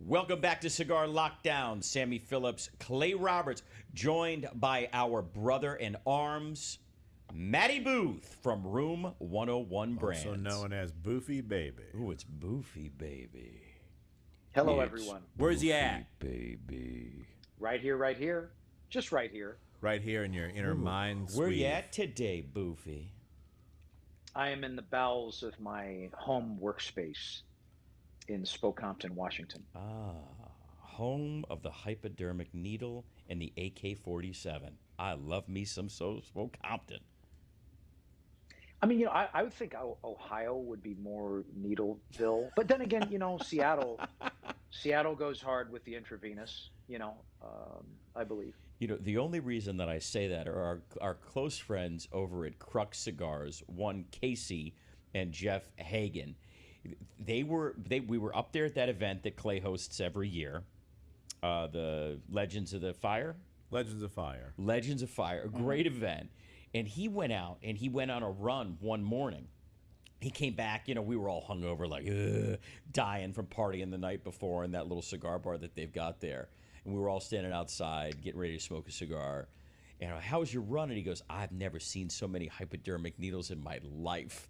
Welcome back to Cigar Lockdown. Sammy Phillips, Clay Roberts, joined by our brother in arms, Matty Booth from Room 101 Brands. Also known as Boofy Baby. Ooh, it's Boofy Baby. Hello, It's everyone. Where's he Boofy at? Baby. Right here, right here. Just right here. Right here in your inner mind. Where you at today, Boofy? I am in the bowels of my home workspace in Spokampton, Washington. Home of the hypodermic needle and the AK-47. I love me some Smoke Compton. I mean, I would think Ohio would be more Needleville, but then again, Seattle goes hard with the intravenous. I believe. The only reason that I say that are our close friends over at Crux Cigars, one Casey and Jeff Hagen. We were up there at that event that Clay hosts every year, the Legends of the Fire. Legends of Fire. Legends of Fire, a great event. And he went out and he went on a run one morning. He came back, we were all hungover, like, dying from partying the night before in that little cigar bar that they've got there. And we were all standing outside getting ready to smoke a cigar. And how was your run? And he goes, I've never seen so many hypodermic needles in my life.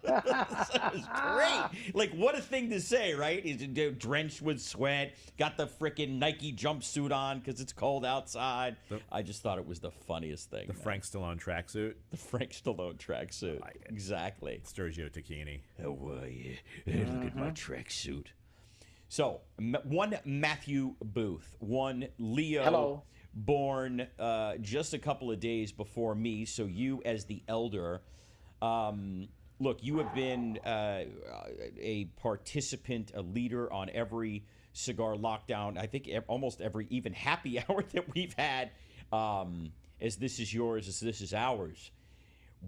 That was great. Like, what a thing to say, right? He's drenched with sweat, got the freaking Nike jumpsuit on because it's cold outside. I just thought it was the funniest thing. The Frank Stallone tracksuit. The Frank Stallone tracksuit. Like it. Exactly. Sergio Tacchini. How are you? Hey, look at my tracksuit. So, one Matthew Booth, one Leo. Hello. Born just a couple of days before me. So you, as the elder, look, you have been a participant, a leader on every cigar lockdown. I think almost every even happy hour that we've had. As this is yours, as this is ours.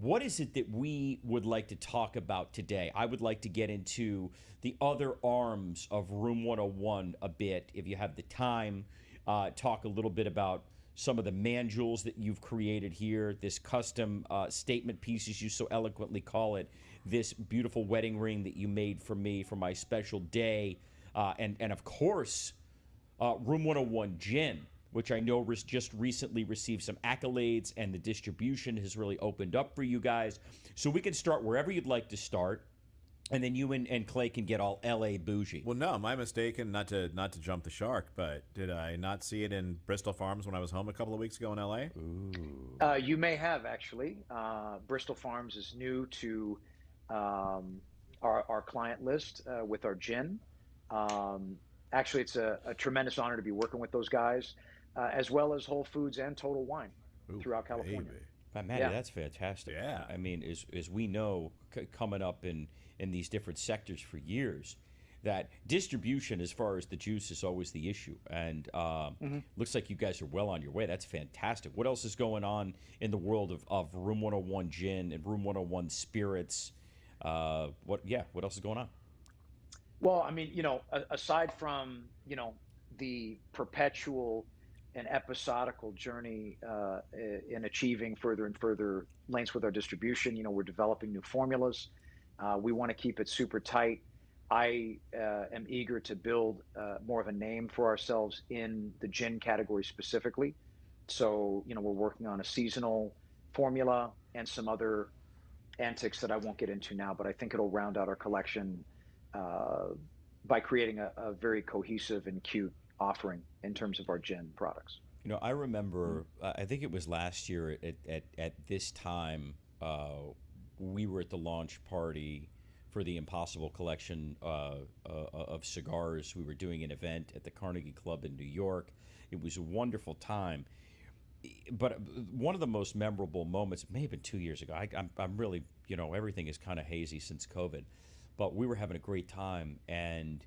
What is it that we would like to talk about today? I would like to get into the other arms of Room 101 a bit, if you have the time. Talk a little bit about some of the man-jewels that you've created here, this custom statement piece, as you so eloquently call it, this beautiful wedding ring that you made for me for my special day, and of course, Room 101 Gin, which I know just recently received some accolades, and the distribution has really opened up for you guys. So we can start wherever you'd like to start. And then you and Clay can get all L.A. bougie. Well, no, am I mistaken? Not to jump the shark, but did I not see it in Bristol Farms when I was home a couple of weeks ago in L.A.? Ooh. You may have, actually. Bristol Farms is new to our client list with our gin. Actually, it's a tremendous honor to be working with those guys, as well as Whole Foods and Total Wine throughout California. Baby. But Matty, that's fantastic. Yeah. I mean, as we know, coming up in these different sectors for years, that distribution as far as the juice is always the issue. And looks like you guys are well on your way. That's fantastic. What else is going on in the world of Room 101 Gin and Room 101 Spirits? What else is going on? Well, I mean, aside from, the perpetual and episodical journey in achieving further and further lengths with our distribution, we're developing new formulas. We want to keep it super tight. I am eager to build more of a name for ourselves in the gin category specifically. So, we're working on a seasonal formula and some other antics that I won't get into now, but I think it'll round out our collection by creating a very cohesive and cute offering in terms of our gin products. I remember, I think it was last year at this time, we were at the launch party for the Impossible collection of cigars. We were doing an event at the Carnegie Club in New York. It was a wonderful time. But one of the most memorable moments, it may have been 2 years ago. I'm really, everything is kind of hazy since COVID. But we were having a great time, and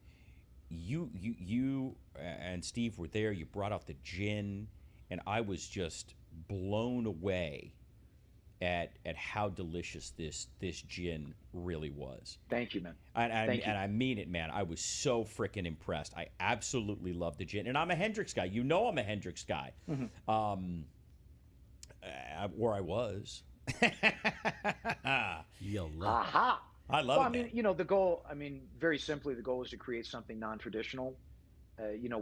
you and Steve were there. You brought out the gin, and I was just blown away at how delicious this gin really was. Thank you, man. And I mean it, man. I was so freaking impressed. I absolutely love the gin, and I'm a Hendrix guy. I'm a Hendrix guy. Mm-hmm. Where I was. You love Aha! I love it. I mean, the goal, very simply, the goal is to create something non-traditional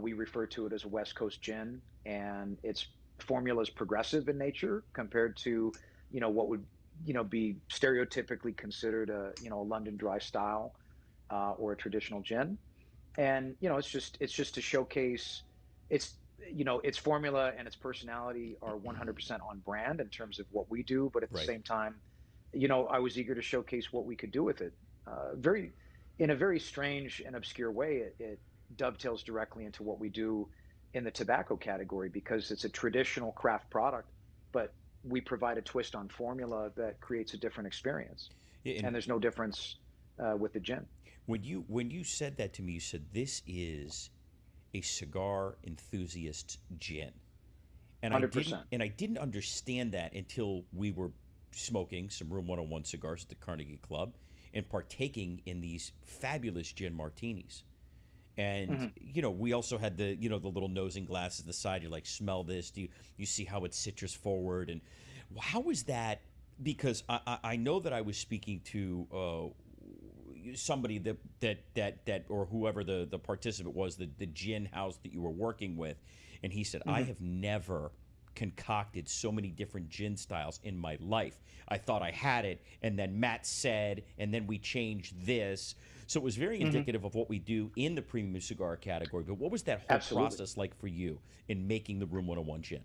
we refer to it as a West Coast gin, and its formula is progressive in nature compared to, what would, be stereotypically considered a London dry style or a traditional gin. And it's just to showcase its its formula and its personality are 100% on brand in terms of what we do, but at the Right. same time, I was eager to showcase what we could do with it. Very In a very strange and obscure way, it dovetails directly into what we do in the tobacco category because it's a traditional craft product, but we provide a twist on formula that creates a different experience. Yeah, And and there's no difference with the gin. when you said that to me, you said this is a cigar enthusiast gin. And I didn't 100%. and I didn't understand that until we were smoking some Room 101 cigars at the Carnegie Club and partaking in these fabulous gin martinis. And Hmm. we also had the little nosing glasses on the side. You're like, smell this. Do you see how it's citrus forward? And how was that? Because I know that I was speaking to somebody that or whoever the participant was, the gin house that you were working with, and he said, I Hmm. have never concocted so many different gin styles in my life. I thought I had it, and then Matt said, and then we changed this. So it was very Hmm. indicative of what we do in the premium cigar category. But what was that whole Absolutely. process like for you in making the Room 101 gin?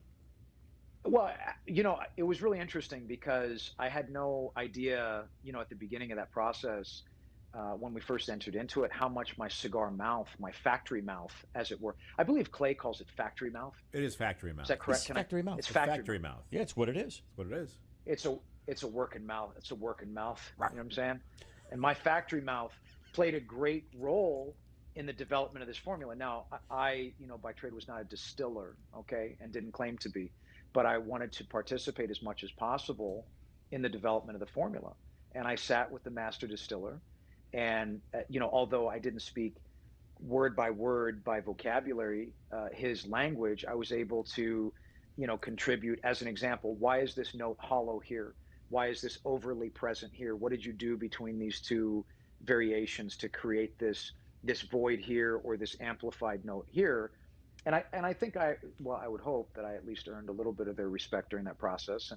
Well, it was really interesting because I had no idea, at the beginning of that process, when we first entered into it, how much my cigar mouth, my factory mouth, as it were. I believe Clay calls it factory mouth. It is factory Is mouth. that correct? It's Can I? factory mouth. It's It's factory factory mouth. mouth. Yeah, it's what it is. That's what it is. It's a working mouth. It's a working mouth. You know what I'm saying? And my factory mouth played a great role in the development of this formula. Now, by trade was not a distiller, okay, and didn't claim to be, but I wanted to participate as much as possible in the development of the formula. And I sat with the master distiller, and although I didn't speak word by word by vocabulary his language, I was able to contribute. As an example, why is this note hollow here? Why is this overly present here? What did you do between these two variations to create this void here or this amplified note here? And I think I would hope that I at least earned a little bit of their respect during that process,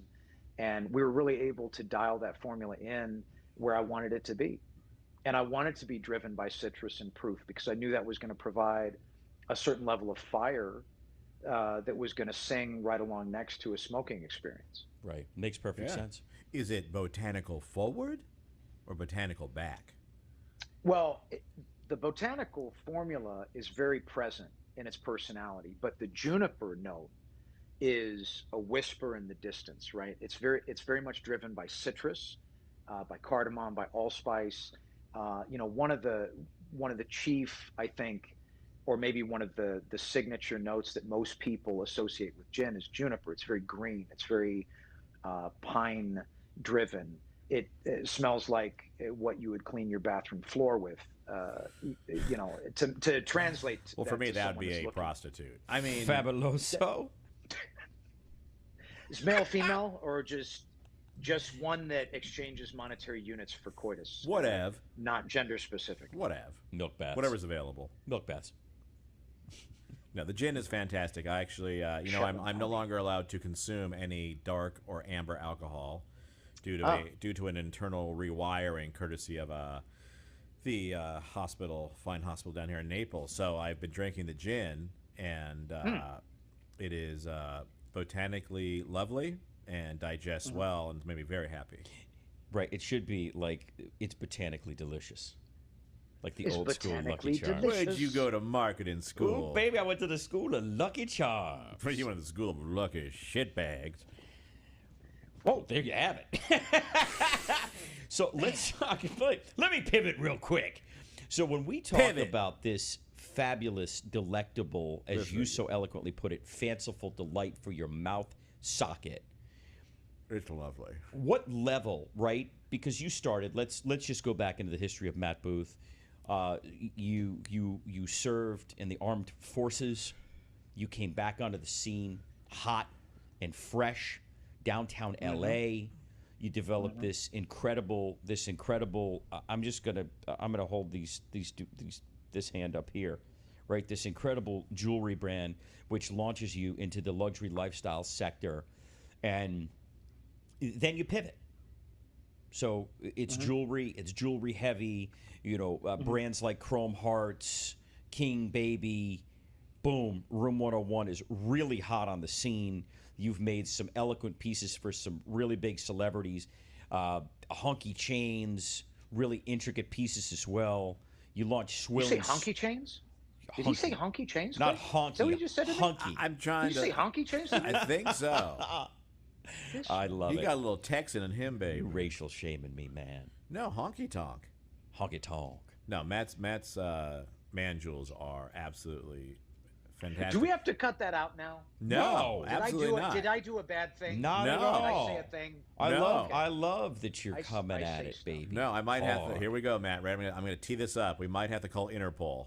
and we were really able to dial that formula in where I wanted it to be. And I wanted to be driven by citrus and proof because I knew that was going to provide a certain level of fire that was going to sing right along next to a smoking experience. Right. Makes perfect Yeah. sense. Is it botanical forward or botanical back? Well, the botanical formula is very present in its personality, but the juniper note is a whisper in the distance, right? It's very much driven by citrus, by cardamom, by allspice. One of the chief, I think, or maybe one of the signature notes that most people associate with gin is juniper. It's very green. It's very pine driven. It smells like what you would clean your bathroom floor with. To translate Well, for that me, to that would someone be that's a looking, prostitute. I mean, Fabuloso. is male, female, or just one that exchanges monetary units for coitus, whatever, not gender specific. whatever, Milk baths. whatever's available. Milk baths. No, the gin is fantastic. I actually, I'm no longer allowed to consume any dark or amber alcohol due to Oh. due to an internal rewiring, courtesy of the fine hospital down here in Naples. So I've been drinking the gin, and it is botanically lovely and digests well, and made me very happy. Right. It should be like it's botanically delicious. Like the It's old school Lucky botanically Charms. delicious. Where'd you go to marketing school? Ooh, baby, I went to the school of Lucky Charms. You went to the school of lucky shitbags. Oh, there you have it. So let's talk. Let me pivot real quick. So when we talk Pivot. about this fabulous, delectable, as you so eloquently put it, fanciful delight for your mouth socket, It's lovely. what level, right? Because you started. Let's just go back into the history of Matt Booth. You served in the armed forces. You came back onto the scene, hot and fresh, downtown L.A. You developed this incredible. I'm gonna hold this hand up here, right? This incredible jewelry brand, which launches you into the luxury lifestyle sector, and then you pivot. So it's jewelry heavy, brands like Chrome Hearts, King Baby, boom, Room 101 is really hot on the scene. You've made some eloquent pieces for some really big celebrities, hunky chains, really intricate pieces as well. You launched You say Swillings. hunky chains? Did he say hunky chains? Not Clay? honky. Is that what you just said to me? Hunky. I'm trying Did you to. say honky chains to me? I think so. I love He it. got a little Texan in him, baby. You racial shaming me, man. No, honky tonk. Honky tonk. No, Matt's man jewels are absolutely fantastic. Do we have to cut that out now? No, absolutely not. Did I do a bad thing? Not No. at Did all. I say a thing? No. I love that you're I coming at say it, stuff. baby. No, I might have to. Oh. Here we go, Matt. Right, I'm going to tee this up. We might have to call Interpol.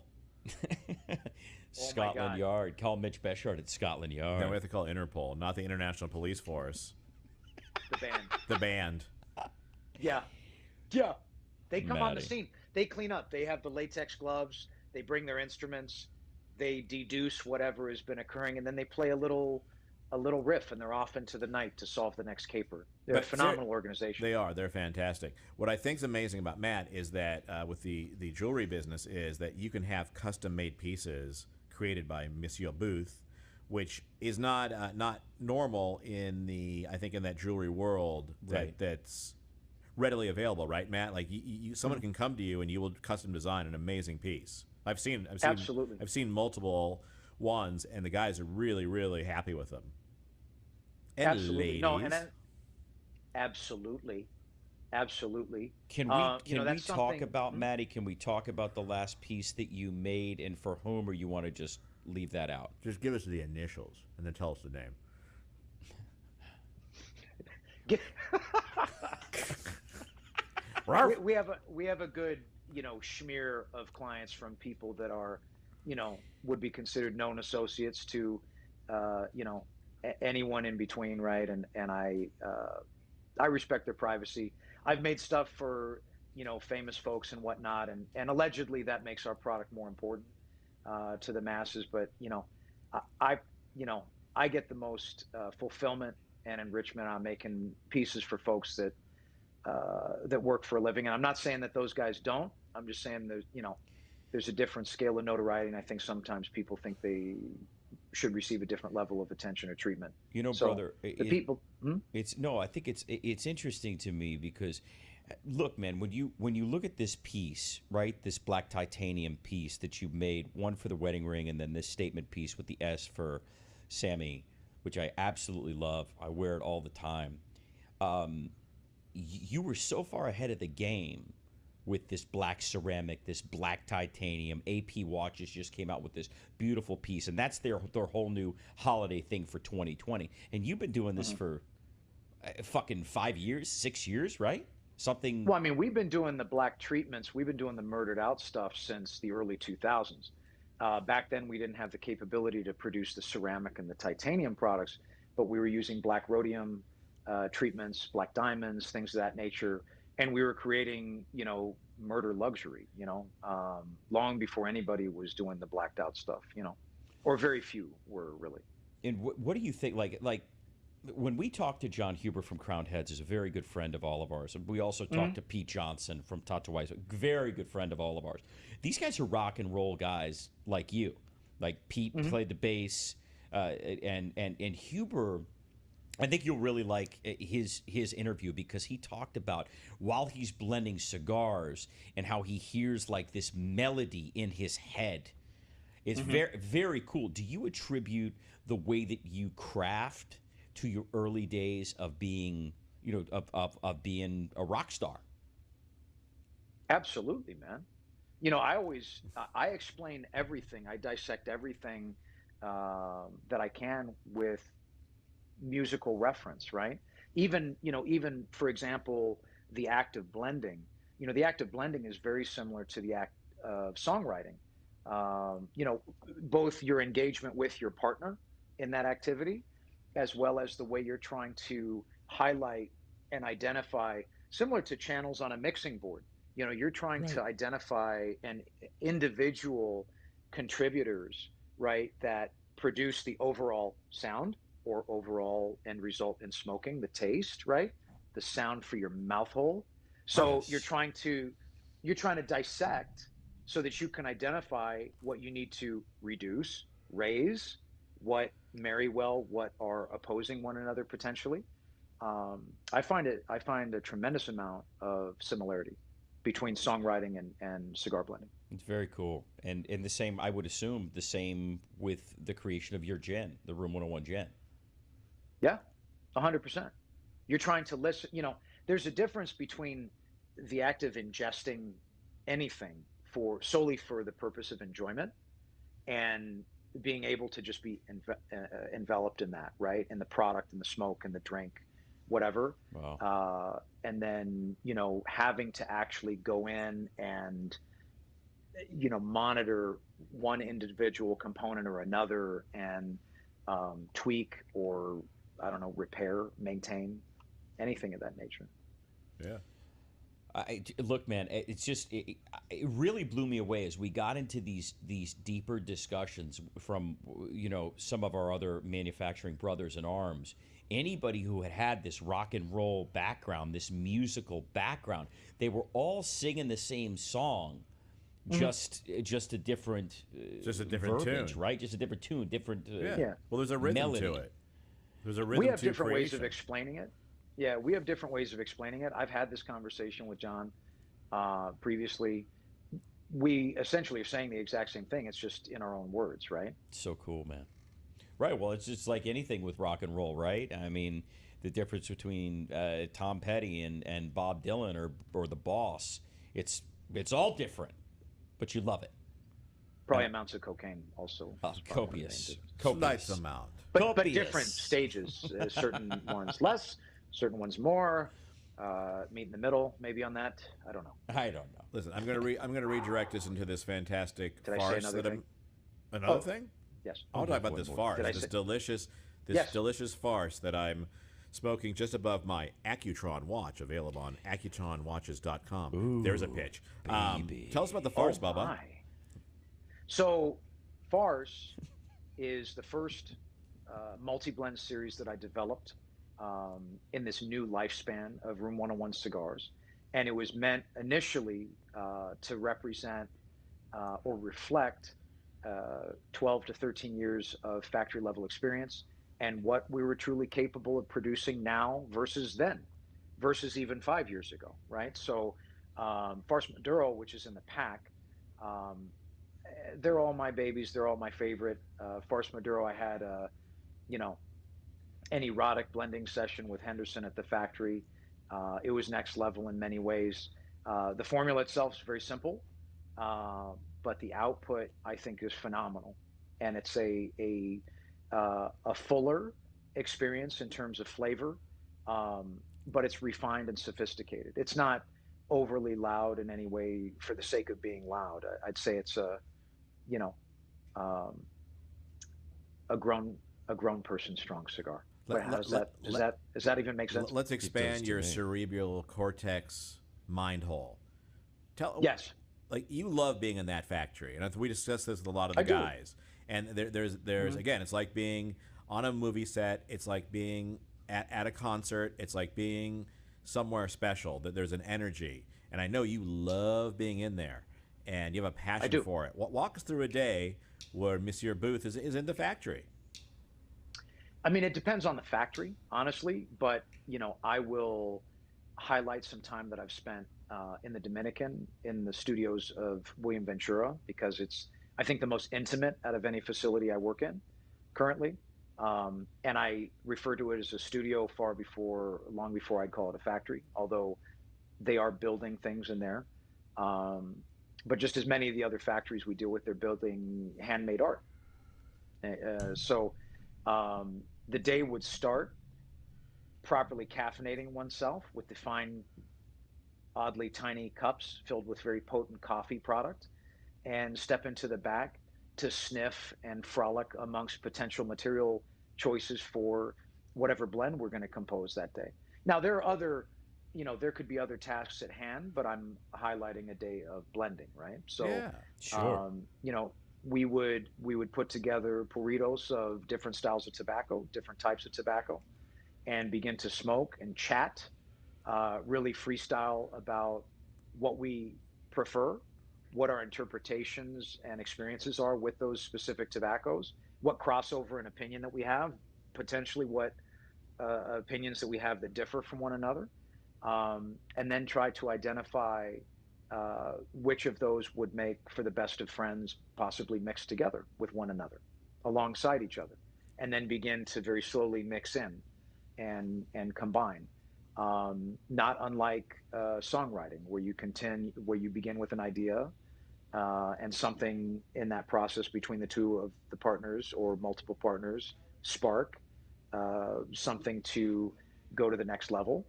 Scotland God. Yard. Call Mitch Beshart at Scotland Yard. No, we have to call Interpol, not the International Police Force. The band. The band. Yeah. Yeah. They come on the Maddie. scene. They clean up. They have the latex gloves. They bring their instruments. They deduce whatever has been occurring, and then they play a little riff, and they're off into the night to solve the next caper. They're a But phenomenal organization. They are. They're fantastic. What I think is amazing about Matt is that with the jewelry business is that you can have custom-made pieces created by Monsieur Booth, which is not normal in in that jewelry world Right. that's readily available, right, Matt? Like someone can come to you and you will custom design an amazing piece. I've seen Absolutely. I've seen multiple ones, and the guys are really, really happy with them. And Absolutely. ladies. No, and absolutely. Can we that's talk something- about, Maddie? Can we talk about the last piece that you made and for whom, or you want to just leave that out? Just give us the initials and then tell us the name. we have a good schmear of clients from people that are would be considered known associates to anyone in between, right? And I respect their privacy. I've made stuff for famous folks and whatnot, and allegedly that makes our product more important to the masses. But I get the most fulfillment and enrichment on making pieces for folks that work for a living. And I'm not saying that those guys don't. I'm just saying there's a different scale of notoriety, and I think sometimes people think they should receive a different level of attention or treatment. So brother, I think it's interesting to me because, look, man, when you look at this piece, right, this black titanium piece that you made, one for the wedding ring, and then this statement piece with the S for Sammy, which I absolutely love. I wear it all the time. You were so far ahead of the game with this black ceramic, this black titanium. AP Watches just came out with this beautiful piece, and that's their whole new holiday thing for 2020. And you've been doing this for fucking 5 years, 6 years, right? Something. Well, I mean, we've been doing the black treatments. We've been doing the murdered out stuff since the early 2000s. Back then, we didn't have the capability to produce the ceramic and the titanium products, but we were using black rhodium treatments, black diamonds, things of that nature. And we were creating, murder luxury, long before anybody was doing the blacked out stuff, or very few were really. And what do you think? Like when we talked to John Huber from Crowned Heads, is a very good friend of all of ours. And we also talked to Pete Johnson from Tatuais, a very good friend of all of ours. These guys are rock and roll guys like you. Like Pete played the bass, and Huber. I think you'll really like his interview because he talked about while he's blending cigars and how he hears like this melody in his head. It's very, very cool. Do you attribute the way that you craft to your early days of being, of being a rock star? Absolutely, man. I explain everything. I dissect everything that I can with musical reference, right? Even for example, the act of blending. The act of blending is very similar to the act of songwriting. Both your engagement with your partner in that activity, as well as the way you're trying to highlight and identify, similar to channels on a mixing board. You're trying to identify an individual contributors, right, that produce the overall sound or overall end result in smoking, the taste, right, the sound for your mouth hole. So Yes. you're trying to dissect so that you can identify what you need to reduce, raise, what marry well, what are opposing one another potentially. I find a tremendous amount of similarity between songwriting and cigar blending. It's very cool. And the same, I would assume, the same with the creation of your gin, the Room 101 gin. Yeah, 100%. You're trying to listen. There's a difference between the act of ingesting anything for solely for the purpose of enjoyment and being able to just be enveloped in that, right? In the product, in the smoke, in the drink, whatever. Wow. And then, having to actually go in and, monitor one individual component or another and tweak or, I don't know, repair, maintain, anything of that nature. Yeah. Look, man, it's just it really blew me away as we got into these deeper discussions from some of our other manufacturing brothers in arms. Anybody who had this rock and roll background, this musical background, they were all singing the same song, just a different verbiage, tune, right? Just a different tune, different Yeah. Well, there's a rhythm melody to it. There's a rhythm We have to different ways of creation. explaining it. Yeah, we have different ways of explaining it. I've had this conversation with John previously. We essentially are saying the exact same thing. It's just in our own words, right? So cool, man. Right. Well, it's just like anything with rock and roll, right? I mean, the difference between Tom Petty and Bob Dylan or the Boss, it's all different, but you love it. Probably amounts of cocaine also. is probably one of the main Copious, differences. Nice copious. amount. But Copious. different stages. Certain ones less, certain ones more. Meet in the middle, maybe on that. I don't know. I don't know. Listen, I'm gonna redirect us into this fantastic Did I say farce another that thing? another Oh. thing. Yes. I'll talk about this farce, Did I this say- delicious, Yes. delicious farce that I'm smoking just above my Accutron watch, available on AccutronWatches.com. There's a pitch. baby. Tell us about the farce, Oh, Bubba. my. So, Farce is the first multi-blend series that I developed in this new lifespan of Room 101 cigars. And it was meant initially to represent or reflect 12 to 13 years of factory level experience and what we were truly capable of producing now versus then, versus even 5 years ago, right? So, Farce Maduro, which is in the pack, they're all my babies. They're all my favorite. Farce Maduro, I had an erotic blending session with Henderson at the factory. It was next level in many ways. The formula itself is very simple, but the output I think is phenomenal, and it's a fuller experience in terms of flavor, but it's refined and sophisticated. It's not overly loud in any way for the sake of being loud. I'd say it's you know, um, a grown person strong cigar. Let- But how let- does let- does that even make sense? Let's expand to your me. cerebral cortex mind hole. Yes. Like, you love being in that factory, and we discussed this with a lot of the I do. guys. And there's again, it's like being on a movie set. It's like being at a concert. It's like being somewhere special. That there's an energy, and I know you love being in there, and you have a passion do. for it. Walk us through a day where Monsieur Booth is in the factory. I mean, it depends on the factory, honestly, but I will highlight some time that I've spent in the Dominican, in the studios of William Ventura, because it's, I think, the most intimate out of any facility I work in currently. And I refer to it as a studio long before I'd call it a factory, although they are building things in there. But just as many of the other factories we deal with, they're building handmade art. So the day would start properly caffeinating oneself with the fine, oddly tiny cups filled with very potent coffee product, and step into the back to sniff and frolic amongst potential material choices for whatever blend we're going to compose that day. Now, there are other, there could be other tasks at hand, but I'm highlighting a day of blending, right? So, Yeah, Sure. we would put together burritos of different styles of tobacco, different types of tobacco, and begin to smoke and chat, really freestyle about what we prefer, what our interpretations and experiences are with those specific tobaccos, what crossover and opinion that we have, potentially what opinions that we have that differ from one another, and then try to identify which of those would make for the best of friends, possibly mixed together with one another, alongside each other, and then begin to very slowly mix in and combine. Not unlike songwriting, where you begin with an idea, and something in that process between the two of the partners or multiple partners spark something to go to the next level.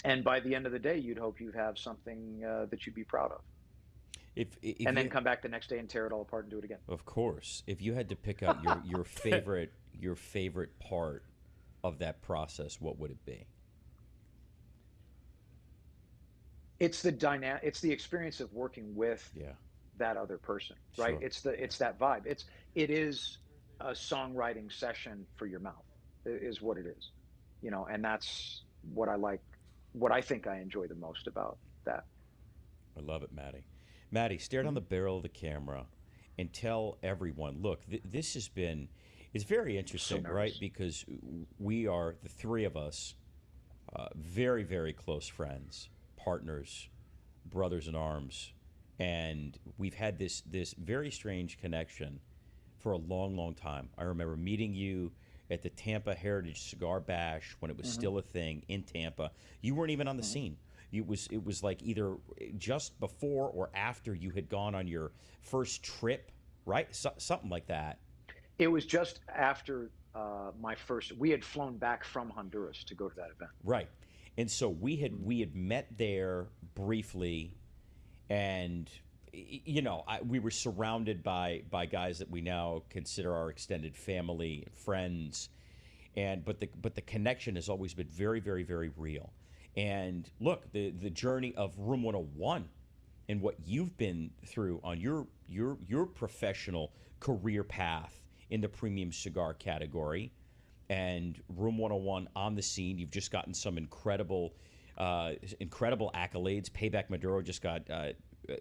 And by the end of the day, you'd hope you'd have something that you'd be proud of, If and then you, come back the next day and tear it all apart and do it again. of course, if you had to pick out your favorite part of that process, what would it be? It's the experience of working with Yeah, that other person, right? sure. It's that vibe. It is a songwriting session for your mouth, is what it is, and that's what I like, what I think I enjoy the most about that. I love it, Maddie. Maddie, stare down Mhm. the barrel of the camera and tell everyone, look, this has been, it's very So interesting, right? nervous. Because we are, the three of us, very, very close friends, partners, brothers in arms. And we've had this very strange connection for a long, long time. I remember meeting you at the Tampa Heritage Cigar Bash when it was Hmm. still a thing in Tampa. You weren't even on the Hmm. scene. It was like either just before or after you had gone on your first trip, right? Something like that. It was just after my first. We had flown back from Honduras to go to that event. Right. And so we had Mhm. we had met there briefly, and we were surrounded by guys that we now consider our extended family and friends, and but the connection has always been very, very, very real. And look, the journey of Room 101 and what you've been through on your professional career path in the premium cigar category, and Room 101 on the scene. You've just gotten some incredible accolades. Payback Maduro just got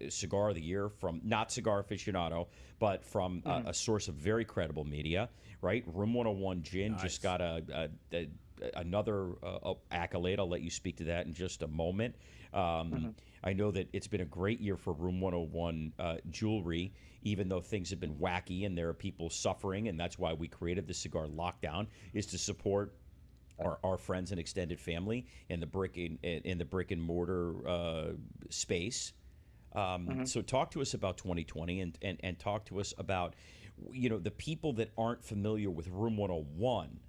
Cigar of the Year from not Cigar Aficionado, but from Hmm. a source of very credible media, right? Room 101 Gin just Nice. got another accolade. I'll let you speak to that in just a moment. Um, Hmm. I know that it's been a great year for Room 101 jewelry, even though things have been wacky and there are people suffering, and that's why we created the cigar lockdown, is to support our friends and extended family in the brick and mortar space. Hmm. So talk to us about 2020, and talk to us about the people that aren't familiar with Room 101.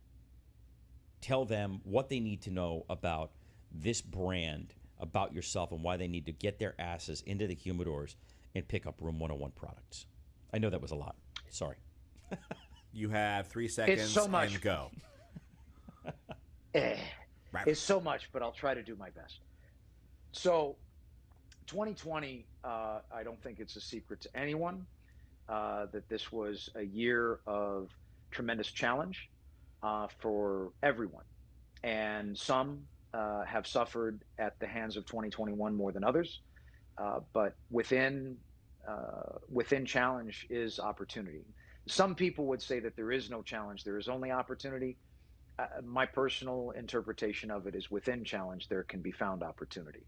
Tell them what they need to know about this brand, about yourself, and why they need to get their asses into the humidors and pick up Room 101 products. I know that was a lot. Sorry. You have three It's seconds so much. and go. Eh, Right. it's so much, but I'll try to do my best. So 2020, I don't think it's a secret to anyone that this was a year of tremendous challenge for everyone. And some have suffered at the hands of 2021 more than others. But within challenge is opportunity. Some people would say that there is no challenge, there is only opportunity. My personal interpretation of it is within challenge there can be found opportunity.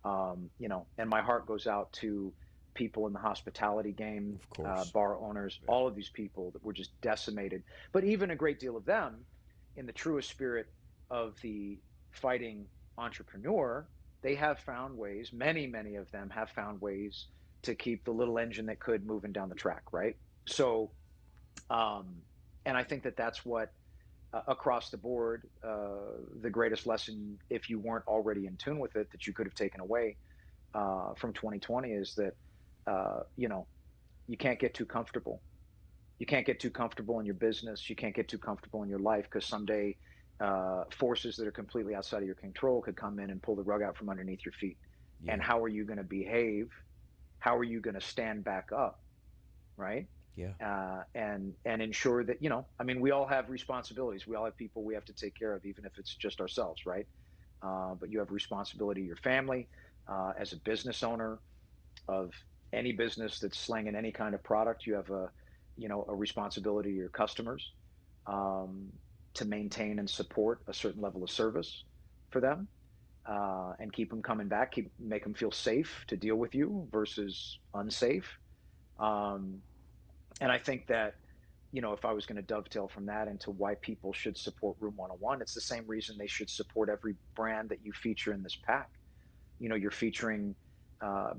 And my heart goes out to people in the hospitality game, Of course. bar owners, Yeah. all of these people that were just decimated. But even a great deal of them, in the truest spirit of the fighting entrepreneur, they have found ways, many of them have found ways to keep the little engine that could moving down the track, right? So, um, and I think that that's what across the board, the greatest lesson, if you weren't already in tune with it, that you could have taken away from 2020 is that, you know, you can't get too comfortable. You can't get too comfortable in your business. You can't get too comfortable in your life because someday forces that are completely outside of your control could come in and pull the rug out from underneath your feet. And Yeah. how are you going to behave? How are you going to stand back up? Right? Yeah. And ensure that, I mean, we all have responsibilities. We all have people we have to take care of, even if it's just ourselves, right? But you have responsibility to your family, as a business owner of any business that's slanging any kind of product. You have a responsibility to your customers, um, to maintain and support a certain level of service for them, and keep them coming back, make them feel safe to deal with you versus unsafe. Um, and I think that, if I was going to dovetail from that into why people should support Room 101, it's the same reason they should support every brand that you feature in this pack. You're featuring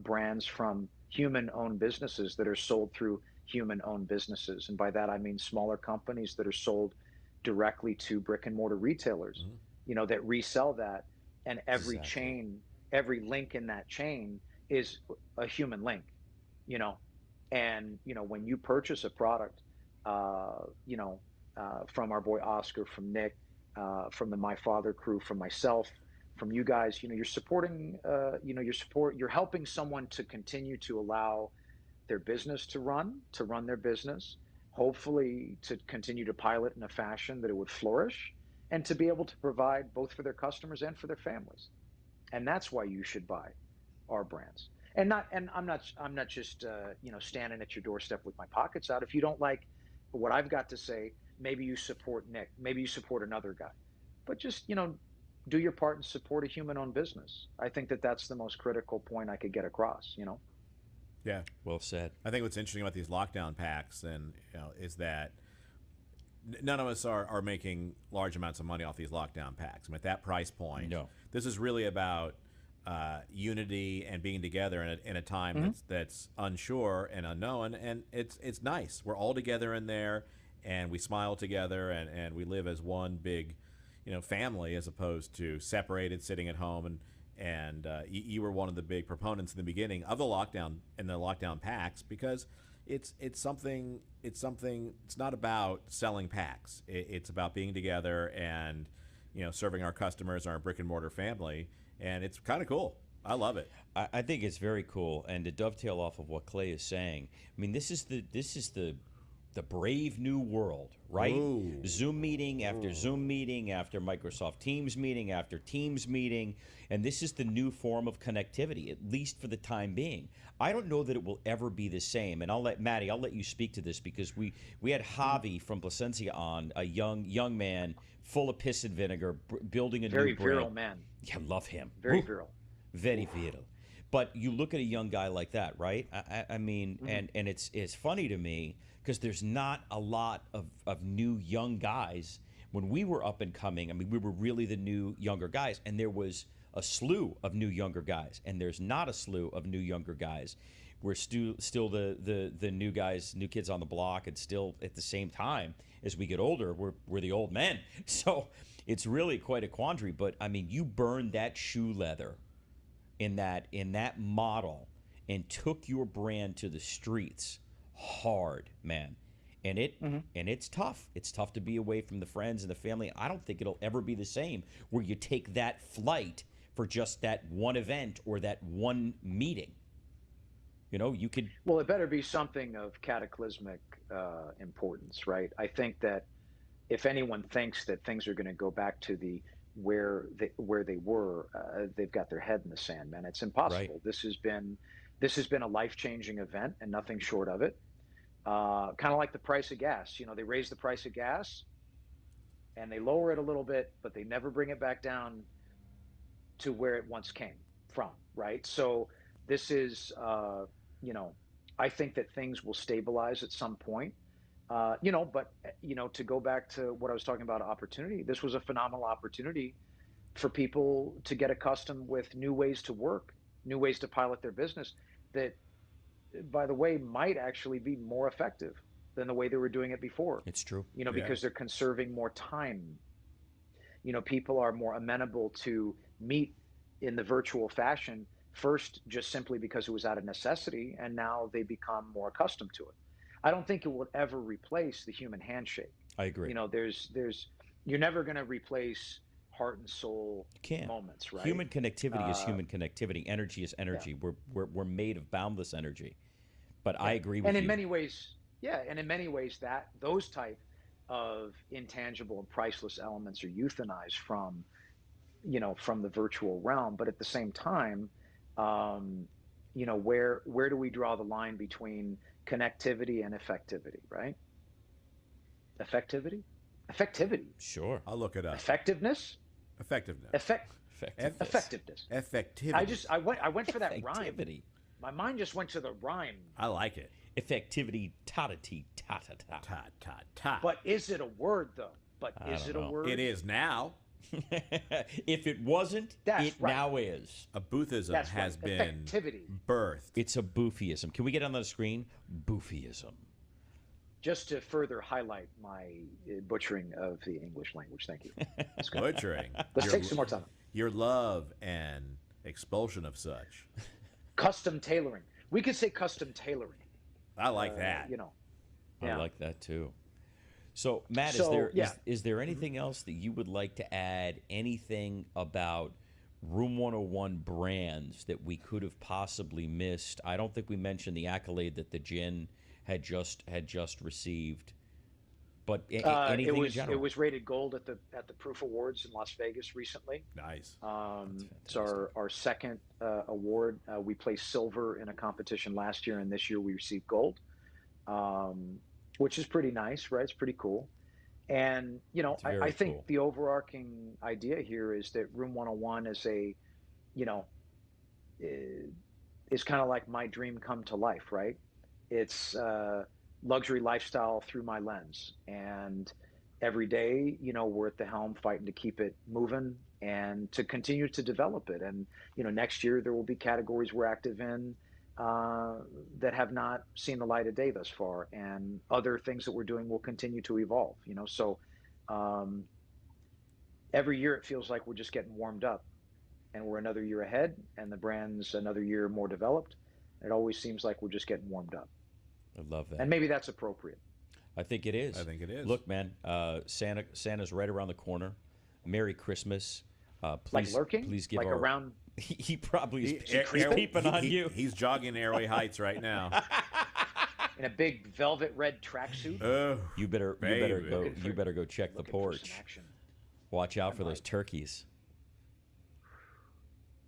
brands from human owned businesses that are sold through human owned businesses. And by that, I mean smaller companies that are sold directly to brick and mortar retailers, Mhm. that resell that. And every Exactly. chain, every link in that chain is a human link, you know. And, when you purchase a product, uh, you know, from our boy Oscar, from Nick, from the My Father crew, from myself, from you guys, you're supporting, you're helping someone to continue to allow their business to run their business, hopefully to continue to pilot in a fashion that it would flourish, and to be able to provide both for their customers and for their families. And that's why you should buy our brands. And I'm not just standing at your doorstep with my pockets out. If you don't like what I've got to say, maybe you support Nick, maybe you support another guy, but just do your part and support a human owned business. I think that that's the most critical point I could get across. Yeah. Well said. I think what's interesting about these lockdown packs and is that none of us are making large amounts of money off these lockdown packs. I mean, at that price point, No. this is really about unity and being together in a time Hmm. that's unsure and unknown. And it's nice. We're all together in there, and we smile together, and we live as one big, family as opposed to separated, sitting at home. And you were one of the big proponents in the beginning of the lockdown and the lockdown packs because it's not about selling packs. It's about being together and serving our customers, our brick and mortar family, and it's kind of cool. I love it. I think it's very cool, and to dovetail off of what Clay is saying, I mean, this is the brave new world, right? Ooh. Zoom meeting after Zoom meeting after Microsoft Teams meeting after Teams meeting, and this is the new form of connectivity, at least for the time being. I don't know that it will ever be the same, and I'll let you speak to this because we had Javi from Placencia on, a young man full of piss and vinegar, building a new Very brand. virile man. Yeah, love him. Very Woo. virile. Very vital. But you look at a young guy like that, right? I mean, Hmm. and it's funny to me because there's not a lot of new young guys. When we were up and coming, I mean, we were really the new younger guys, and there was a slew of new younger guys, and there's not a slew of new younger guys. We're still the new guys, new kids on the block, and still at the same time as we get older, we're the old men. So it's really quite a quandary. But I mean, you burned that shoe leather in that model and took your brand to the streets hard, man. And it Hmm. and it's tough. It's tough to be away from the friends and the family. I don't think it'll ever be the same where you take that flight for just that one event or that one meeting. You could. Well, it better be something of cataclysmic importance, right? I think that if anyone thinks that things are going to go back to the where they were, they've got their head in the sand, man. It's Right. impossible. This has been a life changing event, and nothing short of it. Kind of like the price of gas. They raise the price of gas and they lower it a little bit, but they never bring it back down to where it once came from, right? So this is, you know, I think that things will stabilize at some point. But to go back to what I was talking about, opportunity. This was a phenomenal opportunity for people to get accustomed with new ways to work, new ways to pilot their business. That, by the way, might actually be more effective than the way they were doing it before. It's true. Yeah. Because they're conserving more time. People are more amenable to meet in the virtual fashion first, just simply because it was out of necessity, and now they become more accustomed to it. I don't think it will ever replace the human handshake. I agree. There's you're never going to replace heart and soul You can't. moments, right? Human connectivity is uh human connectivity. Energy is yeah, energy. We're made of boundless energy. But I yeah. agree And with in you. many ways, Yeah, and in many ways, that those type of intangible and priceless elements are euthanized from, from the virtual realm. But at the same time, um, where do we draw the line between connectivity and effectivity, right? Effectivity, effectivity, Sure. I'll look it up. effectiveness, Effectiveness. Effectiveness. effectiveness. Effectivity. I went for that rhyme. Effectivity. My mind just went to the rhyme. I like it. Effectivity. Ta-ta-tee. Ta-ta-ta. Ta ta ta. But is it a word though? I Is don't it a know. word? It is now. If it wasn't, That's it right. now is. A boothism That's has right. been Effectivity. birthed. It's a boofyism. Can we get on the screen? Boofyism. Just to further highlight my butchering of the English language. Thank you. That's good. Butchering. Let's take some more time. Your love and expulsion of such. Custom tailoring. We could say custom tailoring. I like that. I Yeah. like that too. So, Matt, So, yeah. is there anything else that you would like to add? Anything about Room 101 brands that we could have possibly missed? I don't think we mentioned the accolade that the gin had just received. But anything in general? It was rated gold at the Proof Awards in Las Vegas recently. Nice. It's our second award. We placed silver in a competition last year, and this year we received gold, which is pretty nice, right? It's pretty cool. And I think cool. the overarching idea here is that Room 101 is is kind of like my dream come to life, right? It's luxury lifestyle through my lens, and every day we're at the helm fighting to keep it moving and to continue to develop it. And next year there will be categories we're active in that have not seen the light of day thus far, and other things that we're doing will continue to evolve. So every year it feels like we're just getting warmed up, and we're another year ahead, and the brand's another year more developed. It always seems like we're just getting warmed up. I love that. And maybe that's appropriate. I think it is. I think it is. Look, man, Santa's right around the corner. Merry Christmas. Please, Like lurking? Please give like our. around. He probably is He's peeping on you. He's jogging Airway Heights right now. In a big velvet red tracksuit. Oh, You better baby. go. You better go check the Looking for some porch. action. Watch out for those turkeys.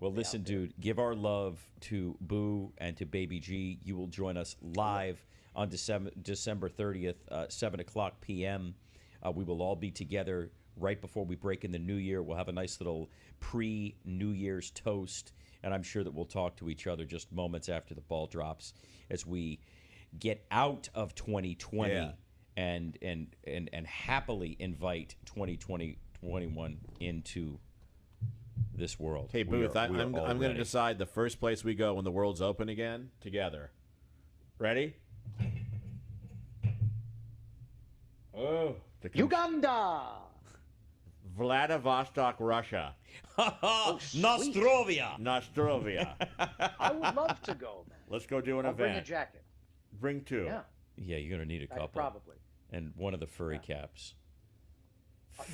Well, listen, dude, give our love to Boo and to Baby G. You will join us live on December 30th, 7 o'clock p.m. We will all be together right before we break in the new year. We'll have a nice little pre-New Year's toast, and I'm sure that we'll talk to each other just moments after the ball drops as we get out of 2020 Yeah. and happily invite 2021 into this world. Hey, Booth, We are I'm all going to ready. decide the first place we go when the world's open again together. Ready? Oh, Uganda. Vladivostok, Russia. Nostrovia. Nostrovia. I would love to go, man. Let's go do an I'll bring a event. jacket. Bring two. Yeah, Yeah, you're gonna need a couple. probably. And one of the furry caps.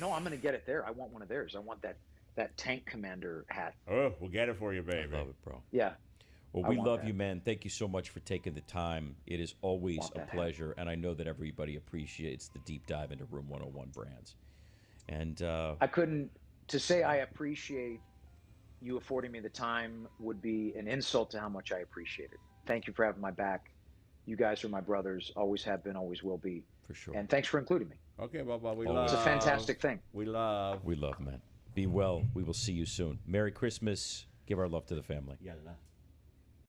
No, I'm going to get it there. I want one of theirs. I want that tank commander hat. Oh, we'll get it for you, I baby. love it, bro. Yeah. Well, I we want love that. you, man. Thank you so much for taking the time. It is always Want a that hat. pleasure, and I know that everybody appreciates the deep dive into Room 101 brands. And I couldn't, to say I appreciate you affording me the time would be an insult to how much I appreciate it. Thank you for having my back. You guys are my brothers, always have been, always will be. for sure, And thanks for including me. Okay, Bubba, we Always. love. It's a fantastic thing. We love. we love, man. Be well. We will see you soon. Merry Christmas. Give our love to the family. Yalla.